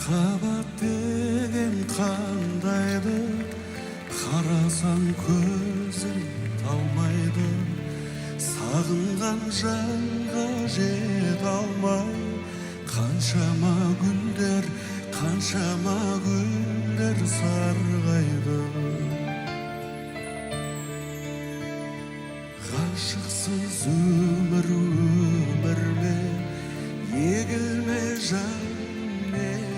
Махаббат деген қандайды, қарасаң көзің талмайды. Сағынған жанға жете алмай, қаншама гүлдер сарғайды. Ғашықсыз өмір ме, егілме жаным, егілме.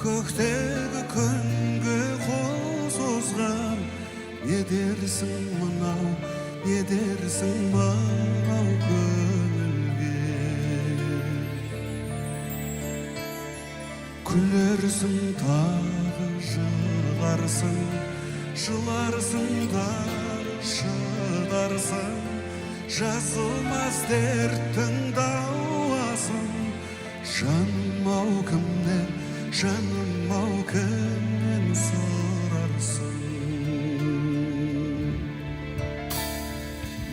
Көктегі күнге қол созған, не дерсің мынау, не дерсің мынау көңілге. Күлерсің тағы жыларсың, жыларсың тағы шыдарсың. Жазылмас дерттің дауасын, жаным-ау кімнен сұрарсың.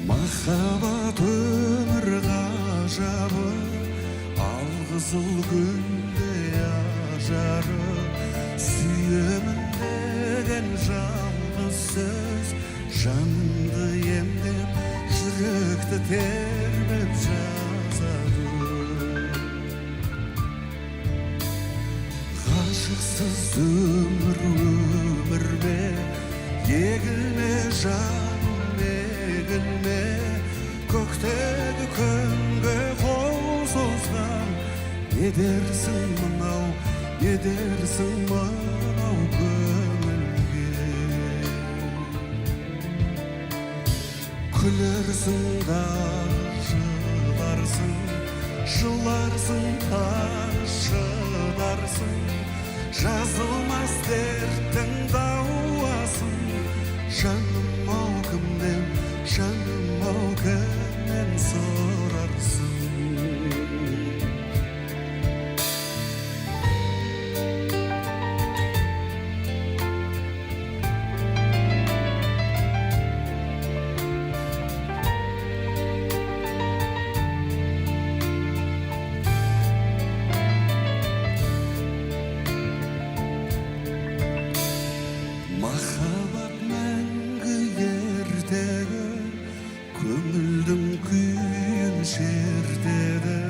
Махаббат өмір ғажабы, алқызыл гүлдей ажары. Сүйемін деген жалғыз сөз, жанымды емдеп, жүректі тербеп жазады. Ғашықсыз өмір ме, егілме жаным, егілме. Көктегі күнге қол созған, не дерсің мынау, не дерсің мынау көңілге. Күлерсің дағы жыларсың, жыларсың тағы шыдарсың. Жазылмас дерттің дауасын, жаным-ау кімнен сұрарсың. Махаббат мәңгі ертегі, көңілдің күйін шертеді.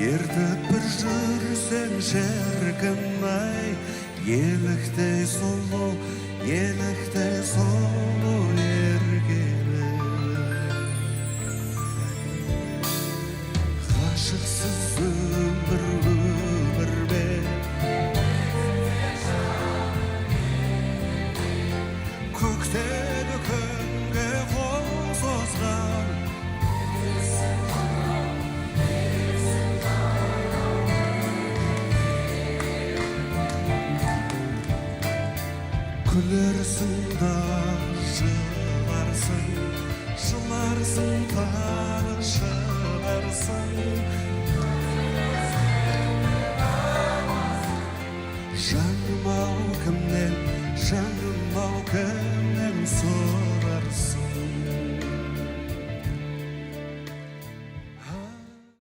Ертіп бір жүрсең шіркін-ай, еліктей сұлу еркелі. Ғашықсыз өмір ме, көктегі күнге қол созған, күлерсің дағы жыларсың, жыларсың тағы шыдарсың. Жаным-ау кімнен сұрарсың.